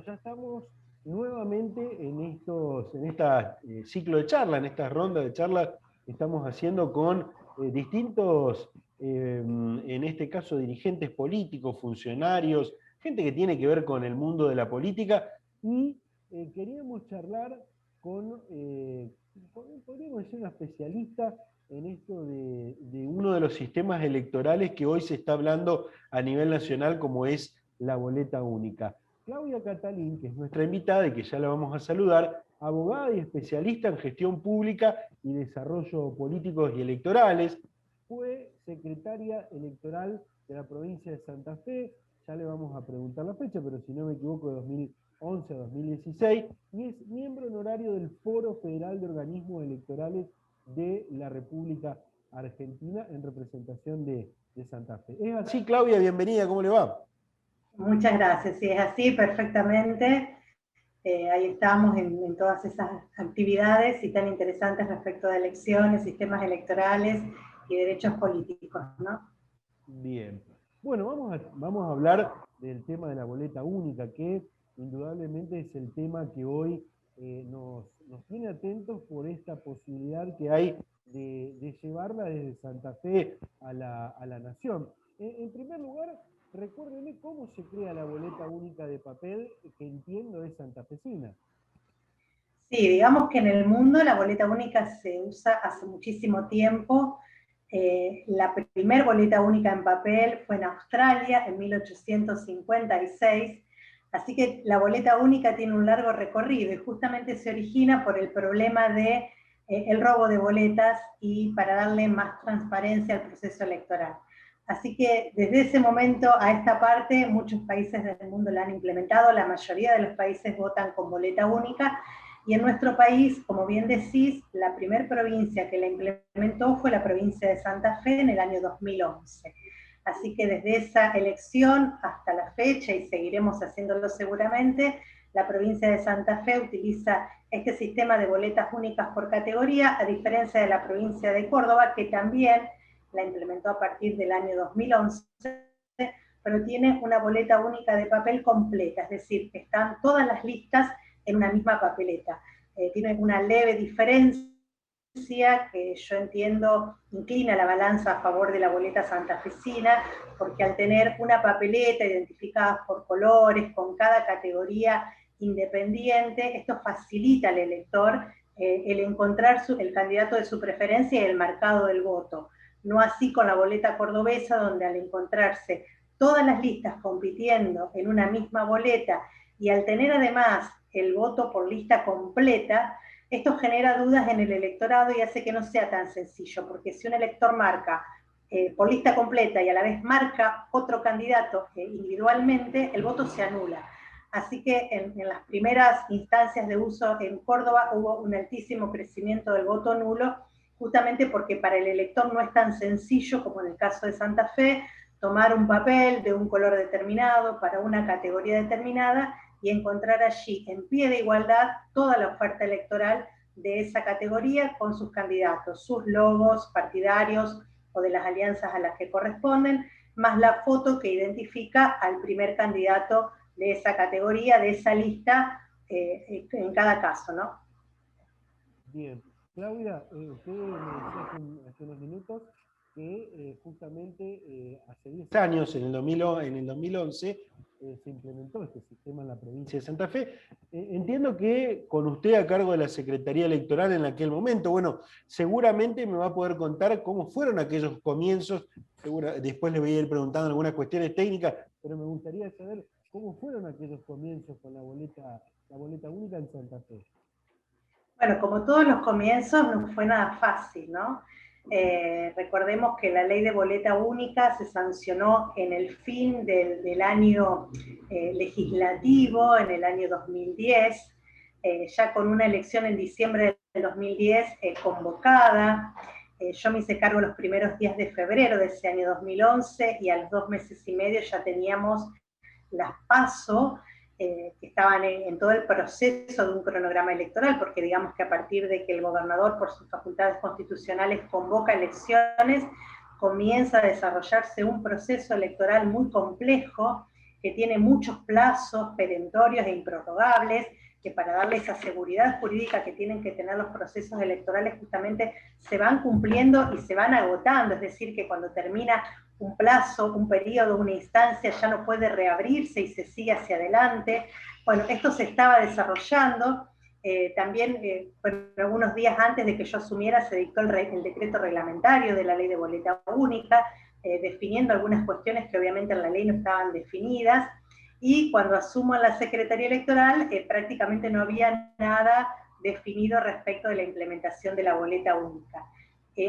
ya estamos nuevamente en este ciclo de charla, en esta ronda de charlas que estamos haciendo con distintos, en este caso, dirigentes políticos, funcionarios, gente que tiene que ver con el mundo de la política, y queríamos charlar podríamos decir, una especialista en esto de uno de los sistemas electorales que hoy se está hablando a nivel nacional, como es la boleta única. Claudia Catalín, que es nuestra invitada y que ya la vamos a saludar, abogada y especialista en gestión pública y desarrollo políticos y electorales, fue secretaria electoral de la provincia de Santa Fe, ya le vamos a preguntar la fecha, pero si no me equivoco, de 2011 a 2016, y es miembro honorario del Foro Federal de Organismos Electorales de la República Argentina en representación de Santa Fe. Es así, Claudia, bienvenida, ¿cómo le va? Muchas gracias, sí, es así, perfectamente. Ahí estamos en todas esas actividades y tan interesantes respecto de elecciones, sistemas electorales y derechos políticos, ¿no? Bien. Bueno, vamos a hablar del tema de la boleta única, que indudablemente es el tema que hoy nos tiene atentos por esta posibilidad que hay de llevarla desde Santa Fe a la nación. En primer lugar, recuérdeme cómo se crea la boleta única de papel, que entiendo es santafesina. Sí, digamos que en el mundo la boleta única se usa hace muchísimo tiempo. La primer boleta única en papel fue en Australia en 1856, así que la boleta única tiene un largo recorrido y justamente se origina por el problema de el robo de boletas y para darle más transparencia al proceso electoral. Así que desde ese momento a esta parte muchos países del mundo la han implementado, la mayoría de los países votan con boleta única. Y en nuestro país, como bien decís, la primera provincia que la implementó fue la provincia de Santa Fe en el año 2011. Así que desde esa elección hasta la fecha, y seguiremos haciéndolo seguramente, la provincia de Santa Fe utiliza este sistema de boletas únicas por categoría, a diferencia de la provincia de Córdoba, que también la implementó a partir del año 2011, pero tiene una boleta única de papel completa, es decir, están todas las listas en una misma papeleta. Tiene una leve diferencia que yo entiendo inclina la balanza a favor de la boleta santafesina, porque al tener una papeleta identificada por colores, con cada categoría independiente, esto facilita al elector el encontrar el candidato de su preferencia y el marcado del voto. No así con la boleta cordobesa, donde al encontrarse todas las listas compitiendo en una misma boleta y al tener además el voto por lista completa, esto genera dudas en el electorado y hace que no sea tan sencillo, porque si un elector marca por lista completa y a la vez marca otro candidato individualmente, el voto se anula. Así que en las primeras instancias de uso en Córdoba hubo un altísimo crecimiento del voto nulo, justamente porque para el elector no es tan sencillo como en el caso de Santa Fe, tomar un papel de un color determinado para una categoría determinada y encontrar allí en pie de igualdad toda la oferta electoral de esa categoría con sus candidatos, sus logos partidarios o de las alianzas a las que corresponden, más la foto que identifica al primer candidato de esa categoría, de esa lista, en cada caso, ¿no? Bien. Claudia, usted me decía hace unos minutos que justamente hace 10 años, en el 2011, se implementó este sistema en la provincia de Santa Fe. Entiendo que con usted a cargo de la Secretaría Electoral en aquel momento, bueno, seguramente me va a poder contar cómo fueron aquellos comienzos. Después le voy a ir preguntando algunas cuestiones técnicas, pero me gustaría saber cómo fueron aquellos comienzos con la boleta única en Santa Fe. Bueno, como todos los comienzos, no fue nada fácil, ¿no? Recordemos que la ley de boleta única se sancionó en el fin del año legislativo, en el año 2010, ya con una elección en diciembre del 2010 convocada. Yo me hice cargo los primeros días de febrero de ese año 2011 y a los 2 meses y medio ya teníamos las PASO, que estaban en todo el proceso de un cronograma electoral, porque digamos que a partir de que el gobernador, por sus facultades constitucionales, convoca elecciones, comienza a desarrollarse un proceso electoral muy complejo, que tiene muchos plazos perentorios e improrrogables, que para darle esa seguridad jurídica que tienen que tener los procesos electorales justamente se van cumpliendo y se van agotando, es decir, que cuando termina un plazo, un periodo, una instancia, ya no puede reabrirse y se sigue hacia adelante. Bueno, esto se estaba desarrollando. También, bueno, algunos días antes de que yo asumiera, se dictó el decreto reglamentario de la ley de boleta única, definiendo algunas cuestiones que obviamente en la ley no estaban definidas, y cuando asumo en la Secretaría Electoral, prácticamente no había nada definido respecto de la implementación de la boleta única.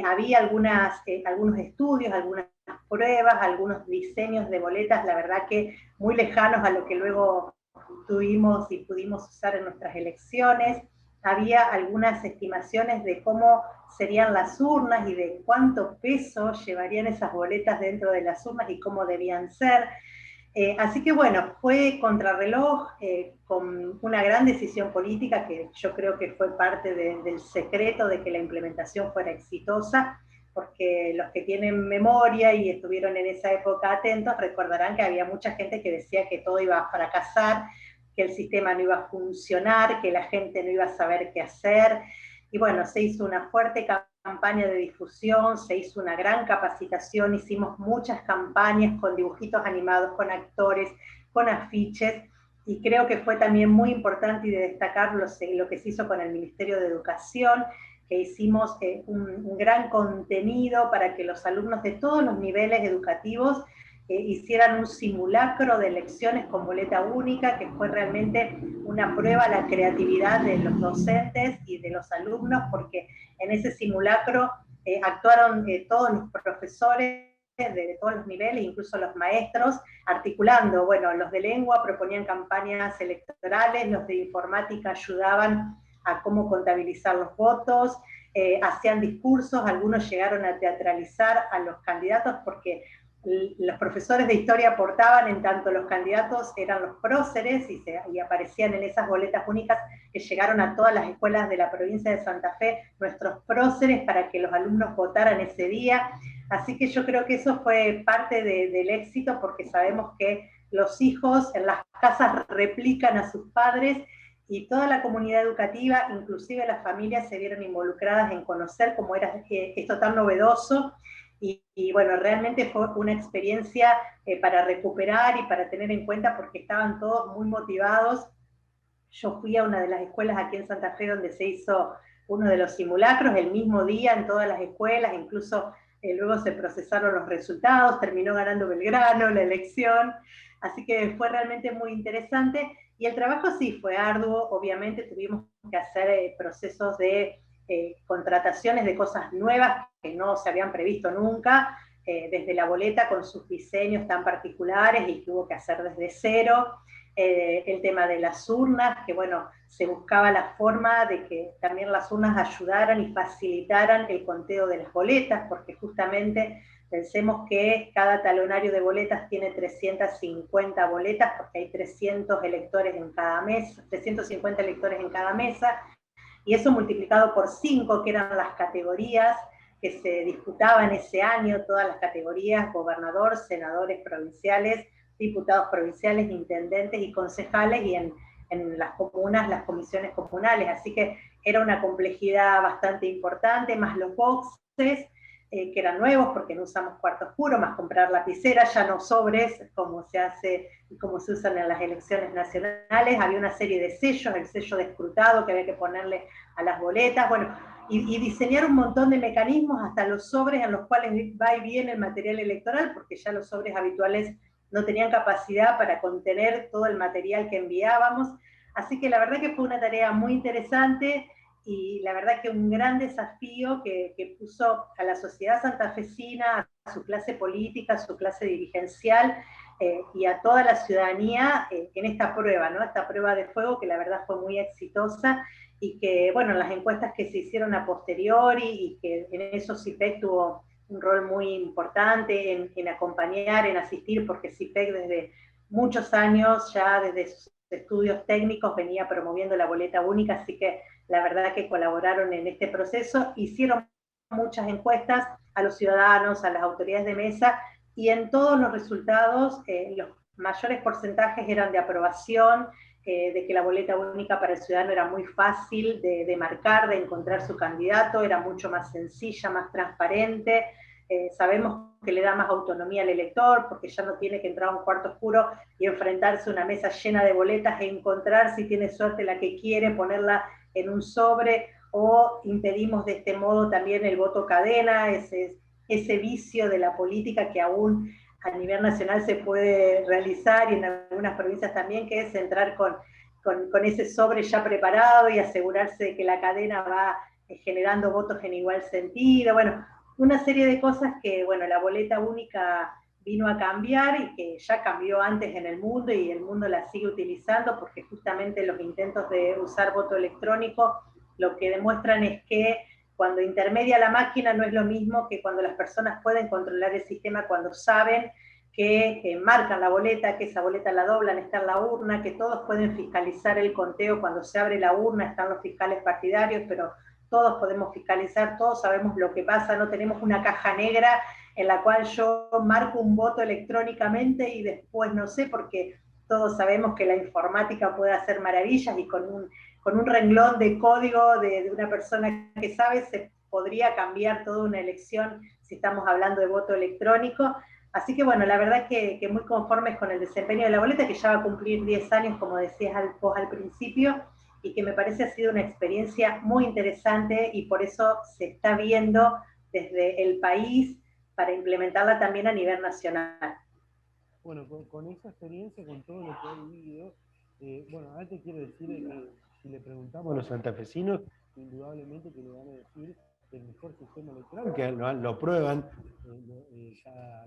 Había algunos estudios, algunas pruebas, algunos diseños de boletas, la verdad que muy lejanos a lo que luego tuvimos y pudimos usar en nuestras elecciones. Había algunas estimaciones de cómo serían las urnas y de cuánto peso llevarían esas boletas dentro de las urnas y cómo debían ser. Así que bueno, fue contrarreloj, con una gran decisión política que yo creo que fue parte del secreto de que la implementación fuera exitosa, porque los que tienen memoria y estuvieron en esa época atentos recordarán que había mucha gente que decía que todo iba a fracasar, que el sistema no iba a funcionar, que la gente no iba a saber qué hacer. Y bueno, se hizo una fuerte campaña de difusión, se hizo una gran capacitación, hicimos muchas campañas con dibujitos animados, con actores, con afiches, y creo que fue también muy importante y de destacar lo que se hizo con el Ministerio de Educación, que hicimos un gran contenido para que los alumnos de todos los niveles educativos hicieran un simulacro de elecciones con boleta única, que fue realmente una prueba a la creatividad de los docentes y de los alumnos, porque en ese simulacro actuaron todos los profesores de todos los niveles, incluso los maestros, articulando, bueno, los de lengua proponían campañas electorales, los de informática ayudaban a cómo contabilizar los votos, hacían discursos, algunos llegaron a teatralizar a los candidatos porque los profesores de historia aportaban, en tanto los candidatos eran los próceres y aparecían en esas boletas únicas que llegaron a todas las escuelas de la provincia de Santa Fe, nuestros próceres, para que los alumnos votaran ese día. Así que yo creo que eso fue parte del éxito, porque sabemos que los hijos en las casas replican a sus padres, y toda la comunidad educativa, inclusive las familias, se vieron involucradas en conocer cómo era esto tan novedoso. Y bueno, realmente fue una experiencia para recuperar y para tener en cuenta, porque estaban todos muy motivados. Yo fui a una de las escuelas aquí en Santa Fe donde se hizo uno de los simulacros el mismo día en todas las escuelas, incluso luego se procesaron los resultados, terminó ganando Belgrano la elección, así que fue realmente muy interesante. Y el trabajo sí fue arduo, obviamente tuvimos que hacer procesos de contrataciones de cosas nuevas que no se habían previsto nunca, desde la boleta con sus diseños tan particulares y que hubo que hacer desde cero, el tema de las urnas, que bueno, se buscaba la forma de que también las urnas ayudaran y facilitaran el conteo de las boletas, porque justamente pensemos que cada talonario de boletas tiene 350 boletas, porque hay 300 electores en cada mesa, 350 electores en cada mesa, y eso multiplicado por 5, que eran las categorías que se disputaban ese año, todas las categorías: gobernador, senadores provinciales, diputados provinciales, intendentes y concejales, y en las comunas, las comisiones comunales. Así que era una complejidad bastante importante, más los boxes, que eran nuevos porque no usamos cuarto oscuro, más comprar lapiceras, ya no sobres, como se hace y como se usan en las elecciones nacionales. Había una serie de sellos, el sello de escrutado que había que ponerle a las boletas, bueno, y diseñar un montón de mecanismos, hasta los sobres en los cuales va y viene el material electoral, porque ya los sobres habituales no tenían capacidad para contener todo el material que enviábamos. Así que la verdad que fue una tarea muy interesante, y la verdad que un gran desafío que puso a la sociedad santafesina, a su clase política, a su clase dirigencial, y a toda la ciudadanía en esta prueba, ¿no? Esta prueba de fuego, que la verdad fue muy exitosa, y que, bueno, las encuestas que se hicieron a posteriori, y que en eso CIPEC tuvo un rol muy importante en acompañar, en asistir, porque CIPEC desde muchos años, ya desde sus estudios técnicos, venía promoviendo la boleta única, así que la verdad que colaboraron en este proceso, hicieron muchas encuestas a los ciudadanos, a las autoridades de mesa, y en todos los resultados mayores porcentajes eran de aprobación, de que la boleta única para el ciudadano era muy fácil de marcar, de encontrar su candidato, era mucho más sencilla, más transparente. Sabemos que le da más autonomía al elector, porque ya no tiene que entrar a un cuarto oscuro y enfrentarse a una mesa llena de boletas e encontrar, si tiene suerte, la que quiere, ponerla en un sobre, o impedimos de este modo también el voto cadena, ese vicio de la política que aún a nivel nacional se puede realizar, y en algunas provincias también, que es entrar con ese sobre ya preparado y asegurarse de que la cadena va generando votos en igual sentido. Bueno, una serie de cosas que, bueno, la boleta única vino a cambiar y que ya cambió antes en el mundo, y el mundo la sigue utilizando, porque justamente los intentos de usar voto electrónico lo que demuestran es que cuando intermedia la máquina no es lo mismo que cuando las personas pueden controlar el sistema, cuando saben que marcan la boleta, que esa boleta la doblan, está en la urna, que todos pueden fiscalizar el conteo cuando se abre la urna, están los fiscales partidarios, pero todos podemos fiscalizar, todos sabemos lo que pasa, no tenemos una caja negra en la cual yo marco un voto electrónicamente y después no sé, porque todos sabemos que la informática puede hacer maravillas, y con un renglón de código de una persona que sabe se podría cambiar toda una elección si estamos hablando de voto electrónico. Así que bueno, la verdad que muy conformes con el desempeño de la boleta, que ya va a cumplir 10 años, como decías vos al principio, y que me parece ha sido una experiencia muy interesante, y por eso se está viendo desde el país para implementarla también a nivel nacional. Bueno, con esa experiencia, con todo lo que he vivido, bueno, ahora te quiero decir que si le preguntamos a los santafesinos, indudablemente que le van a decir que el mejor sistema electoral, que lo prueban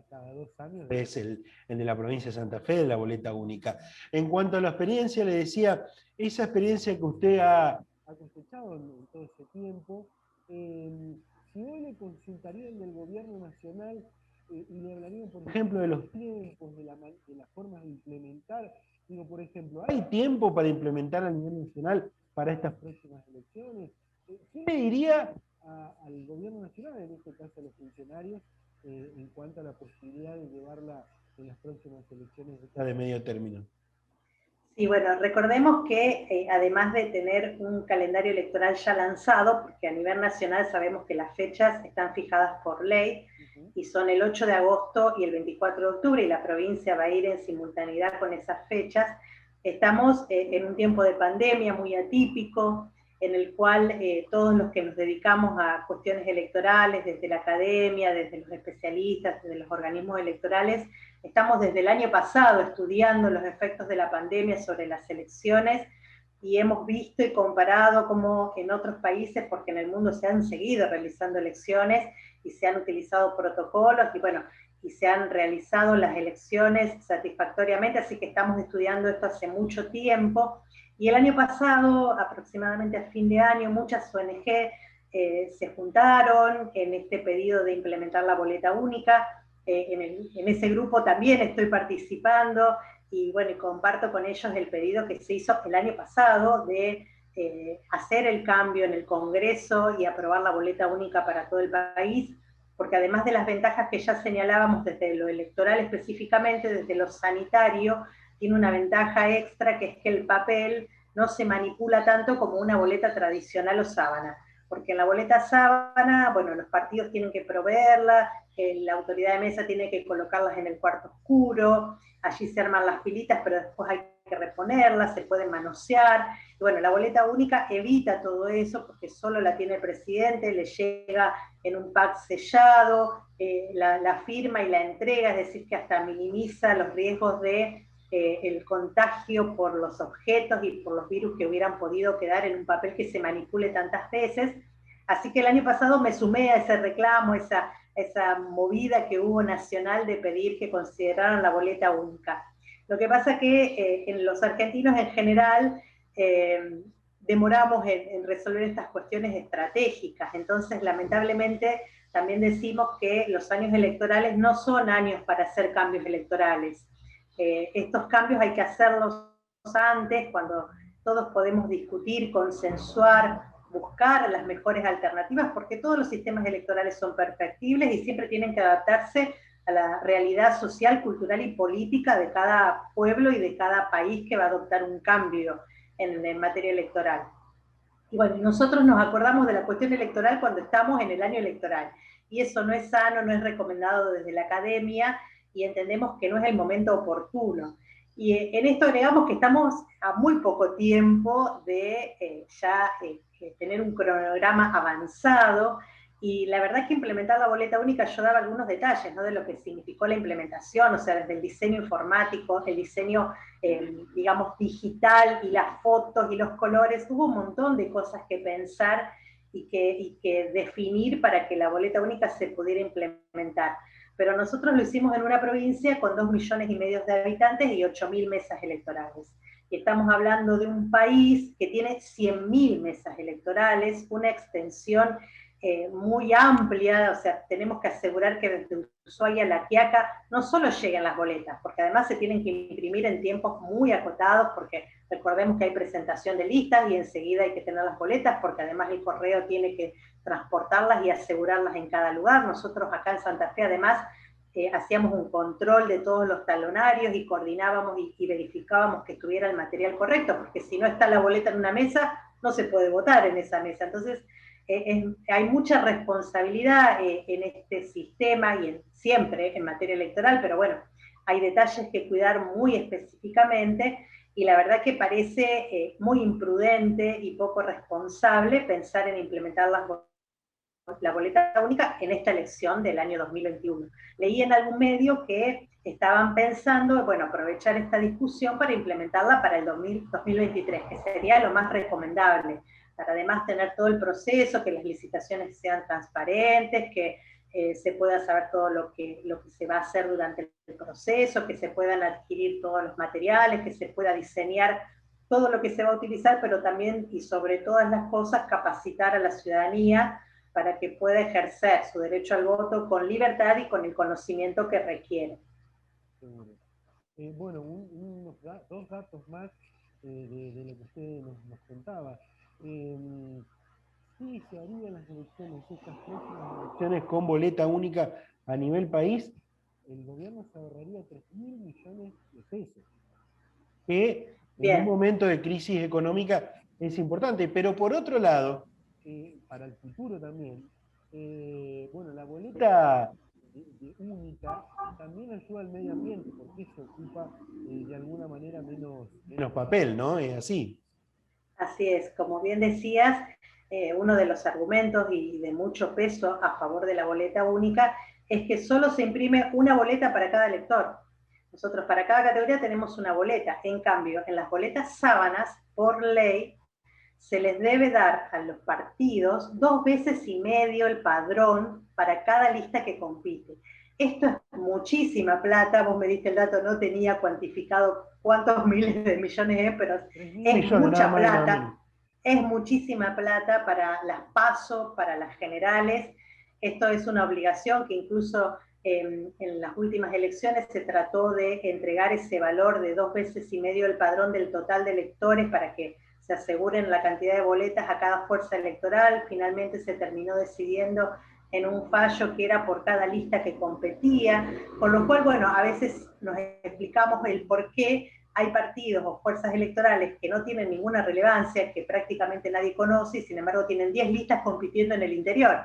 cada 2 años, es el de la provincia de Santa Fe, de la boleta única. En cuanto a la experiencia, le decía, esa experiencia que usted ha cosechado en todo ese tiempo, si hoy le consultarían del gobierno nacional, y le hablarían, por ejemplo, de los tiempos, de las formas de implementar. Digo, por ejemplo, ¿hay tiempo para implementar a nivel nacional para estas próximas elecciones? ¿Qué le diría al gobierno nacional, en este caso a los funcionarios, en cuanto a la posibilidad de llevarla en las próximas elecciones de medio término? Sí, bueno, recordemos que además de tener un calendario electoral ya lanzado, porque a nivel nacional sabemos que las fechas están fijadas por ley, y son el 8 de agosto y el 24 de octubre, y la provincia va a ir en simultaneidad con esas fechas. Estamos en un tiempo de pandemia muy atípico, en el cual todos los que nos dedicamos a cuestiones electorales, desde la academia, desde los especialistas, desde los organismos electorales, estamos desde el año pasado estudiando los efectos de la pandemia sobre las elecciones, y hemos visto y comparado cómo en otros países, porque en el mundo se han seguido realizando elecciones y se han utilizado protocolos, y bueno, y se han realizado las elecciones satisfactoriamente, así que estamos estudiando esto hace mucho tiempo. Y el año pasado, aproximadamente a fin de año, muchas ONG se juntaron en este pedido de implementar la boleta única. En ese grupo también estoy participando, y bueno, y comparto con ellos el pedido que se hizo el año pasado de hacer el cambio en el Congreso y aprobar la boleta única para todo el país, porque además de las ventajas que ya señalábamos desde lo electoral específicamente, desde lo sanitario, tiene una ventaja extra, que es que el papel no se manipula tanto como una boleta tradicional o sábana, porque en la boleta sábana, bueno, los partidos tienen que proveerla, la autoridad de mesa tiene que colocarlas en el cuarto oscuro, allí se arman las filitas, pero después hay que reponerlas, se pueden manosear. Y bueno, la boleta única evita todo eso, porque solo la tiene el presidente, le llega en un pack sellado, la firma y la entrega, es decir, que hasta minimiza los riesgos de el contagio por los objetos y por los virus que hubieran podido quedar en un papel que se manipule tantas veces. Así que el año pasado me sumé a ese reclamo, esa movida que hubo nacional de pedir que consideraran la boleta única. Lo que pasa es que en los argentinos en general demoramos en resolver estas cuestiones estratégicas, entonces lamentablemente también decimos que los años electorales no son años para hacer cambios electorales. Estos cambios hay que hacerlos antes, cuando todos podemos discutir, consensuar, buscar las mejores alternativas, porque todos los sistemas electorales son perfectibles y siempre tienen que adaptarse a la realidad social, cultural y política de cada pueblo y de cada país que va a adoptar un cambio en materia electoral. Y bueno, nosotros nos acordamos de la cuestión electoral cuando estamos en el año electoral, y eso no es sano, no es recomendado desde la academia, y entendemos que no es el momento oportuno. Y en esto agregamos que estamos a muy poco tiempo de tener un cronograma avanzado, y la verdad es que implementar la boleta única, yo daba algunos detalles, ¿no?, de lo que significó la implementación, o sea, desde el diseño informático, el diseño, digamos, digital, y las fotos y los colores, hubo un montón de cosas que pensar y que definir para que la boleta única se pudiera implementar. Pero nosotros lo hicimos en una provincia con 2,5 millones de habitantes y 8.000 mesas electorales. Y estamos hablando de un país que tiene 100.000 mesas electorales, una extensión muy amplia, o sea, tenemos que asegurar que desde Ushuaia a La Quiaca no solo lleguen las boletas, porque además se tienen que imprimir en tiempos muy acotados, porque recordemos que hay presentación de listas y enseguida hay que tener las boletas, porque además el correo tiene que transportarlas y asegurarlas en cada lugar. Nosotros acá en Santa Fe además hacíamos un control de todos los talonarios y coordinábamos y verificábamos que estuviera el material correcto, porque si no está la boleta en una mesa, no se puede votar en esa mesa. Entonces, hay mucha responsabilidad en este sistema y siempre en materia electoral, pero bueno, hay detalles que cuidar muy específicamente, y la verdad que parece muy imprudente y poco responsable pensar en implementar la boleta única en esta elección del año 2021. Leí en algún medio que estaban pensando, bueno, aprovechar esta discusión para implementarla para el 2023, que sería lo más recomendable, para además tener todo el proceso, que las licitaciones sean transparentes, que se pueda saber todo lo que se va a hacer durante el proceso, que se puedan adquirir todos los materiales, que se pueda diseñar todo lo que se va a utilizar, pero también y sobre todas las cosas capacitar a la ciudadanía para que pueda ejercer su derecho al voto con libertad y con el conocimiento que requiere. Seguro. Bueno, dos datos más de lo que usted nos contaba. Sí, se harían las elecciones, estas próximas elecciones con boleta única a nivel país, el gobierno se ahorraría 3.000 millones de pesos, que en un momento de crisis económica es importante. Pero por otro lado, para el futuro también, bueno, la boleta única también ayuda al medio ambiente, porque eso ocupa de alguna manera menos papel, ¿no? Es así. Así es, como bien decías, uno de los argumentos y de mucho peso a favor de la boleta única es que solo se imprime una boleta para cada elector. Nosotros para cada categoría tenemos una boleta. En cambio, en las boletas sábanas, por ley, se les debe dar a los partidos 2,5 veces el padrón para cada lista que compite. Esto es muchísima plata, vos me diste el dato, no tenía cuantificado cuántos miles de millones es, pero es mucha plata, es muchísima plata para las PASO, para las generales. Esto es una obligación que incluso en las últimas elecciones se trató de entregar ese valor de 2,5 veces el padrón del total de electores para que se aseguren la cantidad de boletas a cada fuerza electoral. Finalmente se terminó decidiendo en un fallo que era por cada lista que competía, con lo cual, bueno, a veces nos explicamos el por qué hay partidos o fuerzas electorales que no tienen ninguna relevancia, que prácticamente nadie conoce, y sin embargo tienen 10 listas compitiendo en el interior.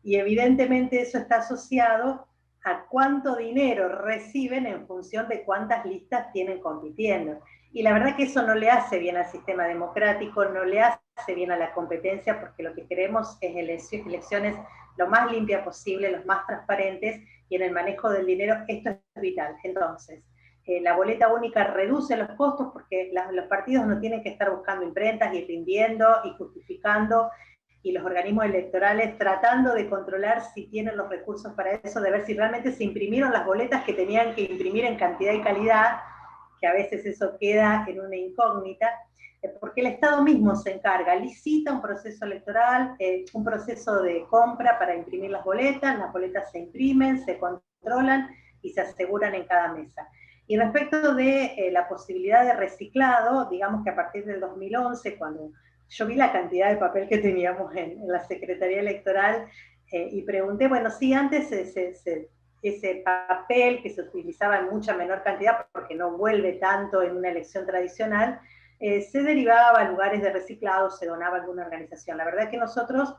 Y evidentemente eso está asociado a cuánto dinero reciben en función de cuántas listas tienen compitiendo. Y la verdad que eso no le hace bien al sistema democrático, no le hace bien a la competencia, porque lo que queremos es elecciones lo más limpias posible, los más transparentes, y en el manejo del dinero esto es vital. Entonces, la boleta única reduce los costos porque los partidos no tienen que estar buscando imprentas y rindiendo y justificando, y los organismos electorales tratando de controlar si tienen los recursos para eso, de ver si realmente se imprimieron las boletas que tenían que imprimir en cantidad y calidad, que a veces eso queda en una incógnita, porque el Estado mismo se encarga, licita un proceso electoral, un proceso de compra para imprimir las boletas se imprimen, se controlan y se aseguran en cada mesa. Y respecto de la posibilidad de reciclado, digamos que a partir del 2011, cuando yo vi la cantidad de papel que teníamos en la Secretaría Electoral y pregunté, bueno, sí, antes ese papel que se utilizaba en mucha menor cantidad, porque no vuelve tanto en una elección tradicional, se derivaba a lugares de reciclado, se donaba a alguna organización. La verdad que nosotros,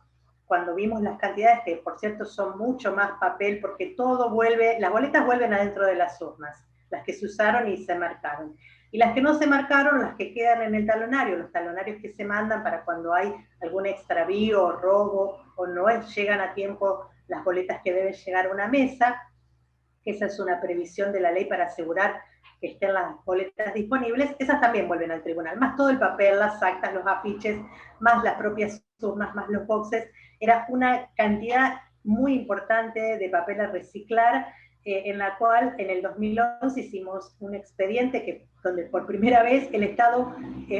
cuando vimos las cantidades, que por cierto son mucho más papel, porque todo vuelve, las boletas vuelven adentro de las urnas, las que se usaron y se marcaron. Y las que no se marcaron, las que quedan en el talonario, los talonarios que se mandan para cuando hay algún extravío o robo, o no llegan a tiempo las boletas que deben llegar a una mesa, que esa es una previsión de la ley para asegurar que estén las boletas disponibles, esas también vuelven al tribunal, más todo el papel, las actas, los afiches, más las propias urnas, más los boxes, era una cantidad muy importante de papel a reciclar, en la cual en el 2011 hicimos un expediente donde por primera vez el Estado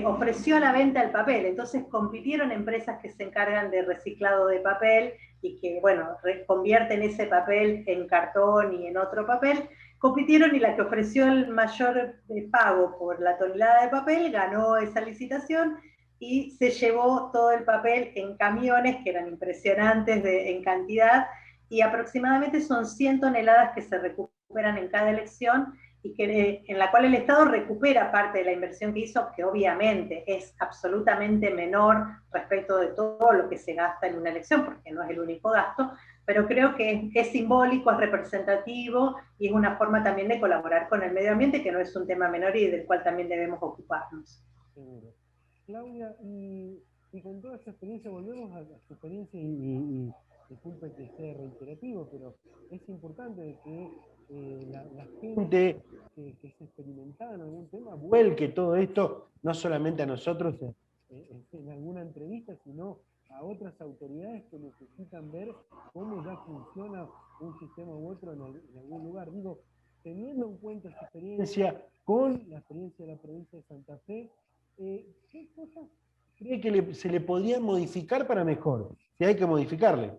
ofreció a la venta el papel, entonces compitieron empresas que se encargan de reciclado de papel y que, bueno, convierten ese papel en cartón y en otro papel, compitieron y la que ofreció el mayor pago por la tonelada de papel ganó esa licitación y se llevó todo el papel en camiones que eran impresionantes en cantidad, y aproximadamente son 100 toneladas que se recuperan en cada elección y en la cual el Estado recupera parte de la inversión que hizo, que obviamente es absolutamente menor respecto de todo lo que se gasta en una elección, porque no es el único gasto, pero creo que es simbólico, es representativo y es una forma también de colaborar con el medio ambiente, que no es un tema menor y del cual también debemos ocuparnos. Seguro. Claudia, y con toda esta experiencia, volvemos a su experiencia y disculpe que sea reiterativo, pero es importante que la gente que se experimentaba en algún tema vuelque todo esto, no solamente a nosotros en alguna entrevista, sino a otras autoridades que necesitan ver cómo ya funciona un sistema u otro en algún lugar. Digo, teniendo en cuenta esa experiencia, con la experiencia de la provincia de Santa Fe, ¿qué cosas cree que se le podría modificar para mejor? Si hay que modificarle.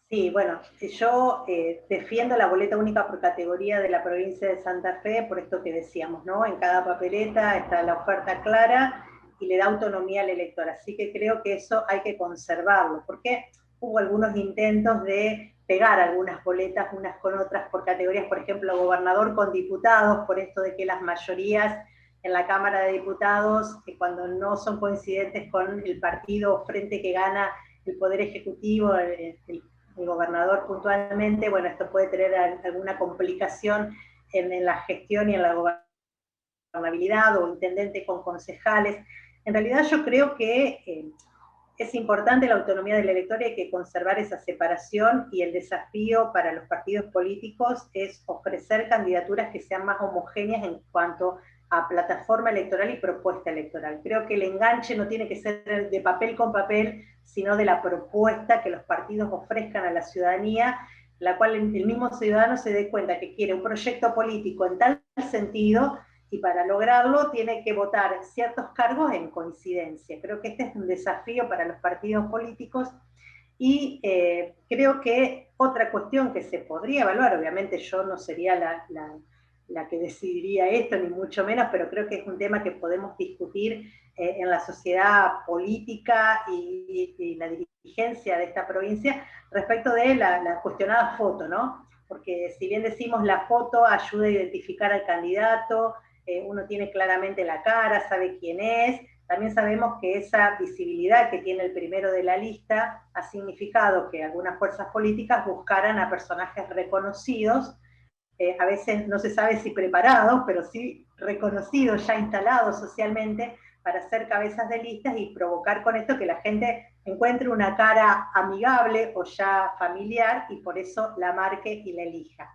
Sí, bueno, yo defiendo la boleta única por categoría de la provincia de Santa Fe, por esto que decíamos, ¿no? En cada papeleta está la oferta clara y le da autonomía al elector, así que creo que eso hay que conservarlo, porque hubo algunos intentos de pegar algunas boletas unas con otras por categorías, por ejemplo, gobernador con diputados, por esto de que las mayorías en la Cámara de Diputados, que cuando no son coincidentes con el partido o frente que gana el Poder Ejecutivo, el gobernador puntualmente, bueno, esto puede tener alguna complicación en la gestión y en la gobernabilidad, o intendente con concejales. En realidad yo creo que es importante la autonomía del elector y hay que conservar esa separación, y el desafío para los partidos políticos es ofrecer candidaturas que sean más homogéneas en cuanto a plataforma electoral y propuesta electoral. Creo que el enganche no tiene que ser de papel con papel, sino de la propuesta que los partidos ofrezcan a la ciudadanía, la cual el mismo ciudadano se dé cuenta que quiere un proyecto político en tal sentido, y para lograrlo tiene que votar ciertos cargos en coincidencia. Creo que este es un desafío para los partidos políticos, y creo que otra cuestión que se podría evaluar, obviamente yo no sería la que decidiría esto, ni mucho menos, pero creo que es un tema que podemos discutir en la sociedad política y la dirigencia de esta provincia respecto de la cuestionada foto, ¿no? Porque si bien decimos la foto ayuda a identificar al candidato, uno tiene claramente la cara, sabe quién es, también sabemos que esa visibilidad que tiene el primero de la lista ha significado que algunas fuerzas políticas buscaran a personajes reconocidos, a veces no se sabe si preparados, pero sí reconocidos, ya instalados socialmente, para ser cabezas de listas y provocar con esto que la gente encuentre una cara amigable o ya familiar y por eso la marque y la elija.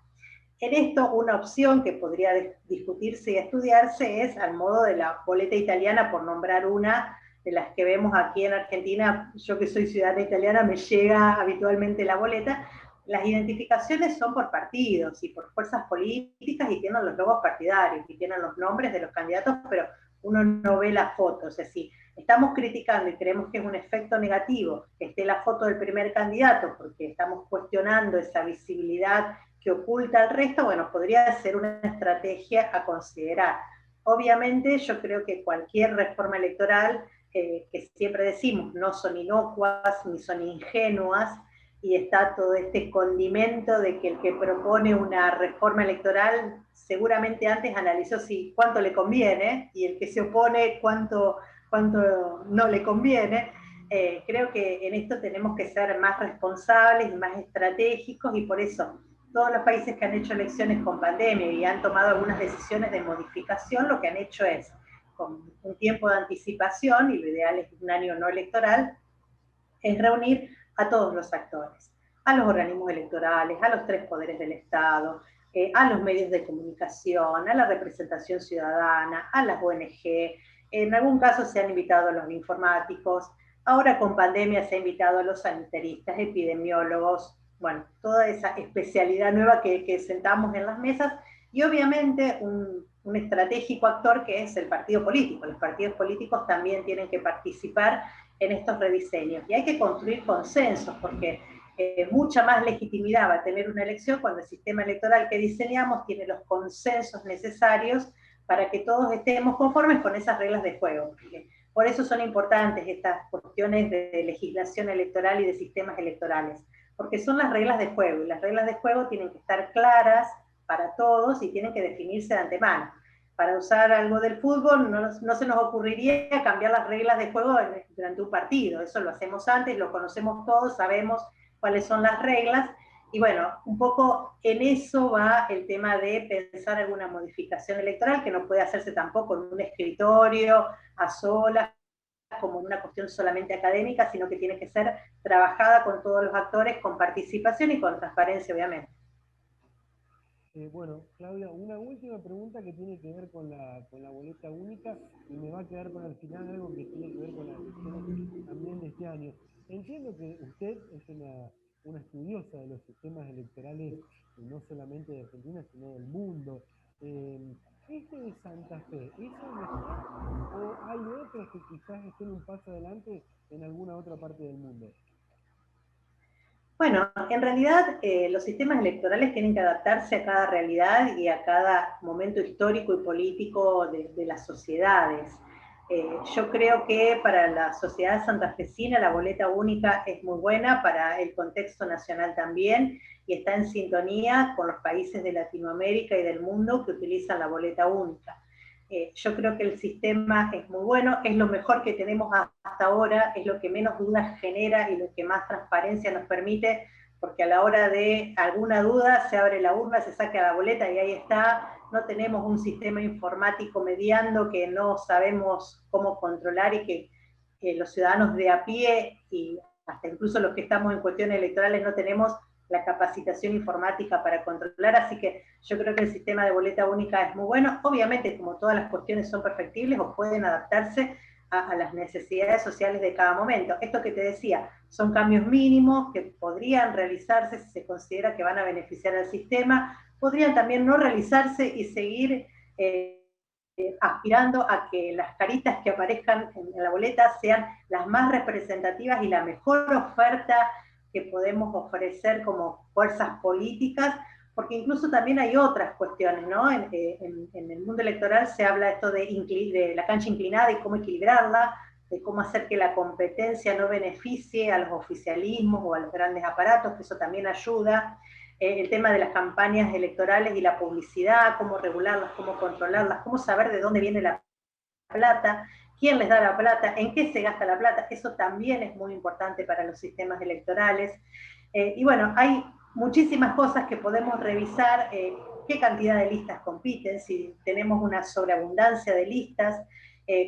En esto, una opción que podría discutirse y estudiarse es al modo de la boleta italiana, por nombrar una de las que vemos aquí en Argentina. Yo que soy ciudadana italiana, me llega habitualmente la boleta. Las identificaciones son por partidos y por fuerzas políticas y tienen los logos partidarios y tienen los nombres de los candidatos, pero uno no ve las fotos. Es decir, estamos criticando y creemos que es un efecto negativo que esté la foto del primer candidato porque estamos cuestionando esa visibilidad que oculta al resto. Bueno, podría ser una estrategia a considerar. Obviamente yo creo que cualquier reforma electoral, que siempre decimos, no son inocuas ni son ingenuas, y está todo este condimento de que el que propone una reforma electoral seguramente antes analizó cuánto le conviene, y el que se opone cuánto no le conviene. Creo que en esto tenemos que ser más responsables y más estratégicos, y por eso todos los países que han hecho elecciones con pandemia y han tomado algunas decisiones de modificación, lo que han hecho es, con un tiempo de anticipación, y lo ideal es un año no electoral, es reunir a todos los actores, a los organismos electorales, a los tres poderes del Estado, a los medios de comunicación, a la representación ciudadana, a las ONG, en algún caso se han invitado a los informáticos, ahora con pandemia se ha invitado a los sanitaristas, epidemiólogos, bueno, toda esa especialidad nueva que sentamos en las mesas, y obviamente un estratégico actor que es el partido político. Los partidos políticos también tienen que participar en estos rediseños. Y hay que construir consensos, porque mucha más legitimidad va a tener una elección cuando el sistema electoral que diseñamos tiene los consensos necesarios para que todos estemos conformes con esas reglas de juego. Por eso son importantes estas cuestiones de legislación electoral y de sistemas electorales, porque son las reglas de juego, y las reglas de juego tienen que estar claras para todos y tienen que definirse de antemano. Para usar algo del fútbol, no se nos ocurriría cambiar las reglas de juego durante un partido. Eso lo hacemos antes, lo conocemos todos, sabemos cuáles son las reglas. Y bueno, un poco en eso va el tema de pensar alguna modificación electoral, que no puede hacerse tampoco en un escritorio, a solas, como una cuestión solamente académica, sino que tiene que ser trabajada con todos los actores, con participación y con transparencia, obviamente. Bueno, Claudia, una última pregunta que tiene que ver con la boleta única, y me va a quedar para el final algo que tiene que ver con las elecciones también de este año. Entiendo que usted es una estudiosa de los sistemas electorales, no solamente de Argentina, sino del mundo. ¿Este de Santa Fe es el mejor, o hay otros que quizás estén un paso adelante en alguna otra parte del mundo? Bueno, en realidad los sistemas electorales tienen que adaptarse a cada realidad y a cada momento histórico y político de las sociedades. Yo creo que para la sociedad santafesina la boleta única es muy buena, para el contexto nacional también, y está en sintonía con los países de Latinoamérica y del mundo que utilizan la boleta única. Yo creo que el sistema es muy bueno, es lo mejor que tenemos hasta ahora, es lo que menos dudas genera y lo que más transparencia nos permite, porque a la hora de alguna duda se abre la urna, se saca la boleta y ahí está. No tenemos un sistema informático mediando que no sabemos cómo controlar, y que los ciudadanos de a pie y hasta incluso los que estamos en cuestiones electorales no tenemos la capacitación informática para controlar, así que yo creo que el sistema de boleta única es muy bueno. Obviamente, como todas las cuestiones son perfectibles o pueden adaptarse a las necesidades sociales de cada momento. Esto que te decía, son cambios mínimos que podrían realizarse si se considera que van a beneficiar al sistema, podrían también no realizarse y seguir aspirando a que las caritas que aparezcan en la boleta sean las más representativas y la mejor oferta que podemos ofrecer como fuerzas políticas, porque incluso también hay otras cuestiones, ¿no? En el mundo electoral se habla esto de la cancha inclinada y cómo equilibrarla, de cómo hacer que la competencia no beneficie a los oficialismos o a los grandes aparatos, que eso también ayuda. El tema de las campañas electorales y la publicidad, cómo regularlas, cómo controlarlas, cómo saber de dónde viene la plata, quién les da la plata, en qué se gasta la plata, eso también es muy importante para los sistemas electorales. Y bueno, hay muchísimas cosas que podemos revisar, qué cantidad de listas compiten, si tenemos una sobreabundancia de listas,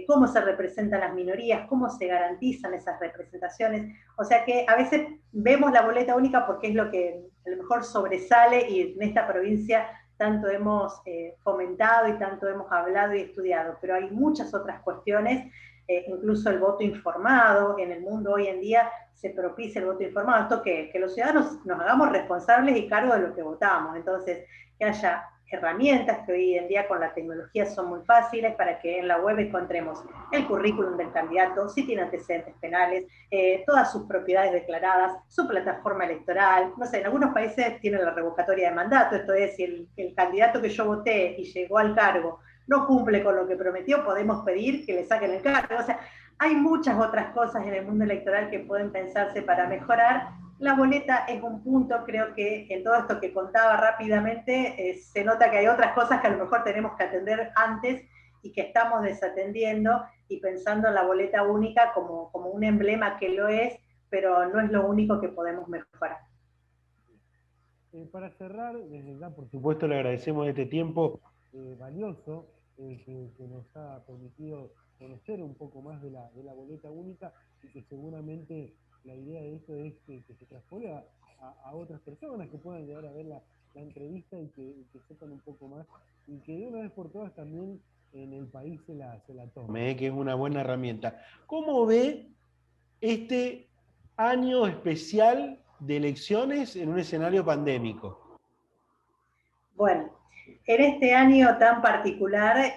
cómo se representan las minorías, cómo se garantizan esas representaciones. O sea que a veces vemos la boleta única porque es lo que a lo mejor sobresale, y en esta provincia tanto hemos fomentado y tanto hemos hablado y estudiado, pero hay muchas otras cuestiones, incluso el voto informado. En el mundo hoy en día se propicia el voto informado, esto que los ciudadanos nos hagamos responsables y cargo de lo que votamos, entonces que haya herramientas que hoy en día con la tecnología son muy fáciles, para que en la web encontremos el currículum del candidato, si tiene antecedentes penales, todas sus propiedades declaradas, su plataforma electoral, no sé, en algunos países tienen la revocatoria de mandato, esto es, si el candidato que yo voté y llegó al cargo no cumple con lo que prometió, podemos pedir que le saquen el cargo. O sea, hay muchas otras cosas en el mundo electoral que pueden pensarse para mejorar, La boleta es un punto, creo que en todo esto que contaba rápidamente, se nota que hay otras cosas que a lo mejor tenemos que atender antes y que estamos desatendiendo y pensando en la boleta única como un emblema que lo es, pero no es lo único que podemos mejorar. Para cerrar, desde ya por supuesto le agradecemos este tiempo valioso que nos ha permitido conocer un poco más de la boleta única y que seguramente la idea de esto es que se traspole a otras personas que puedan llegar a ver la entrevista y que sepan un poco más y que de una vez por todas también en el país se la tome, que es una buena herramienta. ¿Cómo ve este año especial de elecciones en un escenario pandémico? Bueno, en este año tan particular,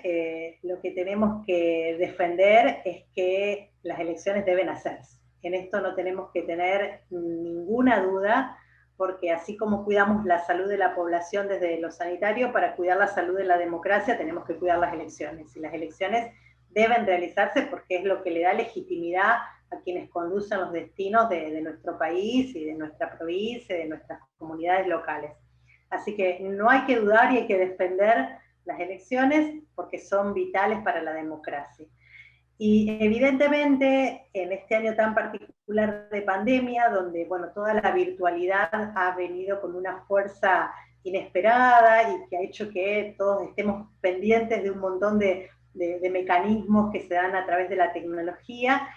lo que tenemos que defender es que las elecciones deben hacerse. En esto no tenemos que tener ninguna duda, porque así como cuidamos la salud de la población desde lo sanitario, para cuidar la salud de la democracia tenemos que cuidar las elecciones. Y las elecciones deben realizarse porque es lo que le da legitimidad a quienes conducen los destinos de nuestro país y de nuestra provincia y de nuestras comunidades locales. Así que no hay que dudar y hay que defender las elecciones porque son vitales para la democracia. Y evidentemente, en este año tan particular de pandemia, donde bueno, toda la virtualidad ha venido con una fuerza inesperada y que ha hecho que todos estemos pendientes de un montón de mecanismos que se dan a través de la tecnología,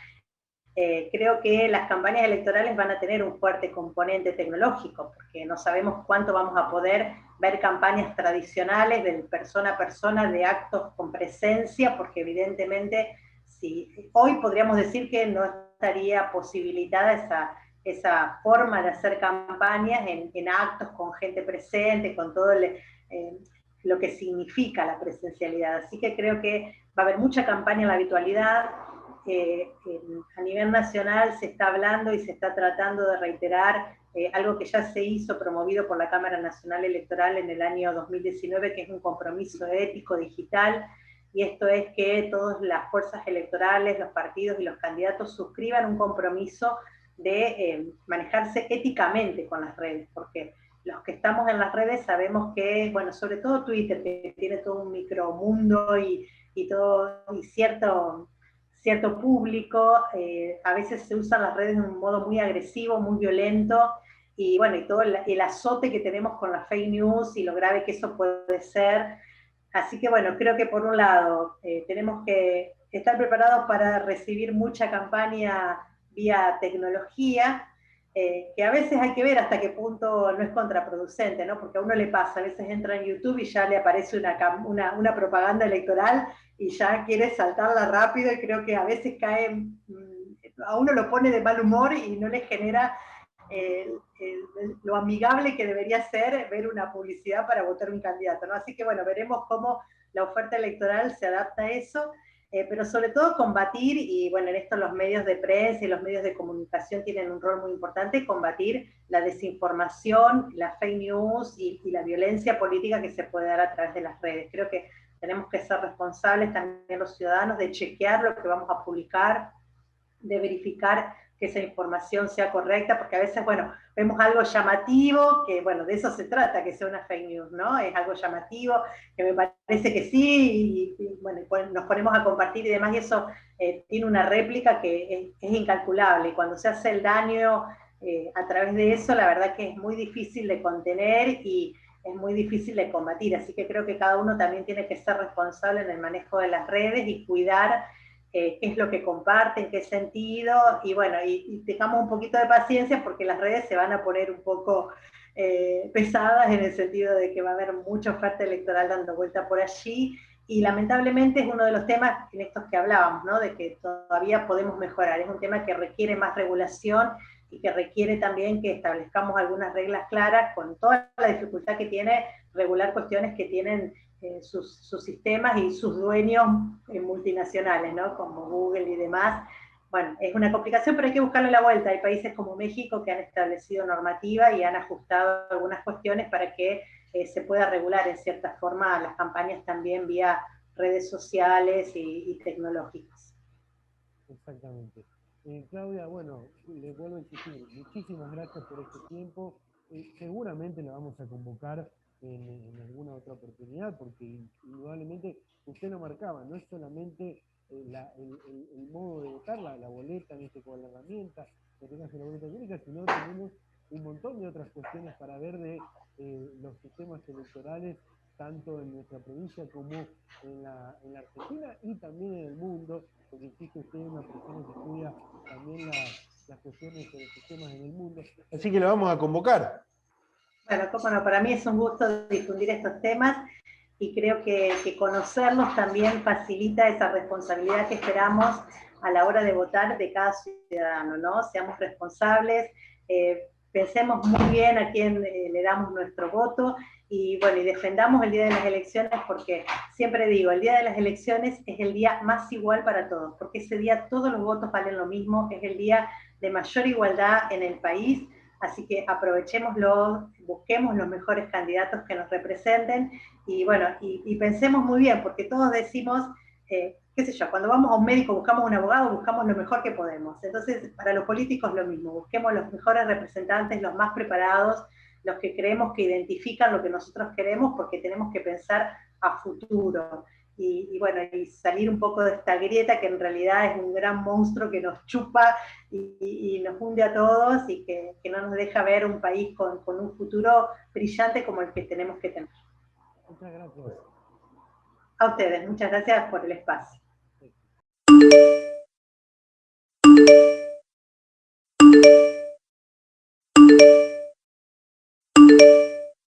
creo que las campañas electorales van a tener un fuerte componente tecnológico, porque no sabemos cuánto vamos a poder ver campañas tradicionales de persona a persona, de actos con presencia, porque evidentemente hoy podríamos decir que no estaría posibilitada esa forma de hacer campañas en actos con gente presente, con todo lo que significa la presencialidad. Así que creo que va a haber mucha campaña en la virtualidad. A nivel nacional se está hablando y se está tratando de reiterar algo que ya se hizo, promovido por la Cámara Nacional Electoral en el año 2019, que es un compromiso ético digital, y esto es que todas las fuerzas electorales, los partidos y los candidatos suscriban un compromiso de manejarse éticamente con las redes, porque los que estamos en las redes sabemos que, bueno, sobre todo Twitter, que tiene todo un micromundo y cierto público, a veces se usan las redes de un modo muy agresivo, muy violento, y bueno, y todo el azote que tenemos con las fake news y lo grave que eso puede ser. Así que bueno, creo que por un lado tenemos que estar preparados para recibir mucha campaña vía tecnología, que a veces hay que ver hasta qué punto no es contraproducente, ¿no? Porque a uno le pasa, a veces entra en YouTube y ya le aparece una propaganda electoral y ya quiere saltarla rápido, y creo que a veces a uno lo pone de mal humor y no le genera lo amigable que debería ser ver una publicidad para votar un candidato, ¿no? Así que bueno, veremos cómo la oferta electoral se adapta a eso, pero sobre todo combatir, y bueno, en esto los medios de prensa y los medios de comunicación tienen un rol muy importante, combatir la desinformación, la fake news y la violencia política que se puede dar a través de las redes. Creo que tenemos que ser responsables también los ciudadanos de chequear lo que vamos a publicar, de verificar que esa información sea correcta, porque a veces, bueno, vemos algo llamativo, que bueno, de eso se trata, que sea una fake news, ¿no? Es algo llamativo, que me parece que sí, y bueno, nos ponemos a compartir y demás, y eso tiene una réplica que es incalculable, y cuando se hace el daño a través de eso, la verdad que es muy difícil de contener y es muy difícil de combatir, así que creo que cada uno también tiene que ser responsable en el manejo de las redes y cuidar qué es lo que comparte, en qué sentido, y bueno, y tengamos un poquito de paciencia porque las redes se van a poner un poco pesadas en el sentido de que va a haber mucha oferta electoral dando vuelta por allí, y lamentablemente es uno de los temas en estos que hablábamos, ¿no? De que todavía podemos mejorar, es un tema que requiere más regulación y que requiere también que establezcamos algunas reglas claras, con toda la dificultad que tiene regular cuestiones que tienen sus sistemas y sus dueños multinacionales, ¿no? Como Google y demás. Bueno, es una complicación, pero hay que buscarle la vuelta. Hay países como México que han establecido normativa y han ajustado algunas cuestiones para que se pueda regular en cierta forma las campañas también vía redes sociales y tecnológicas. Exactamente. Claudia, bueno, le vuelvo a insistir, muchísimas gracias por este tiempo. Seguramente la vamos a convocar en alguna otra oportunidad, porque indudablemente usted lo marcaba, no es solamente el modo de votar, la boleta, en este con la herramienta, en este caso la boleta única, sino tenemos un montón de otras cuestiones para ver de los sistemas electorales, tanto en nuestra provincia como en la Argentina y también en el mundo, porque insisto, usted es una persona que estudia también las cuestiones de los sistemas en el mundo. Así que lo vamos a convocar. Bueno, cómo no, para mí es un gusto difundir estos temas y creo que conocerlos también facilita esa responsabilidad que esperamos a la hora de votar de cada ciudadano, ¿no? Seamos responsables, pensemos muy bien a quién le damos nuestro voto y bueno, y defendamos el día de las elecciones porque siempre digo, el día de las elecciones es el día más igual para todos, porque ese día todos los votos valen lo mismo, es el día de mayor igualdad en el país. Así que aprovechémoslo, busquemos los mejores candidatos que nos representen y bueno, y pensemos muy bien, porque todos decimos, qué sé yo, cuando vamos a un médico buscamos un abogado, buscamos lo mejor que podemos. Entonces, para los políticos lo mismo, busquemos los mejores representantes, los más preparados, los que creemos que identifican lo que nosotros queremos, porque tenemos que pensar a futuro. Y bueno, y salir un poco de esta grieta que en realidad es un gran monstruo que nos chupa y nos hunde a todos y que no nos deja ver un país con un futuro brillante como el que tenemos que tener. Muchas gracias. A ustedes, muchas gracias por el espacio.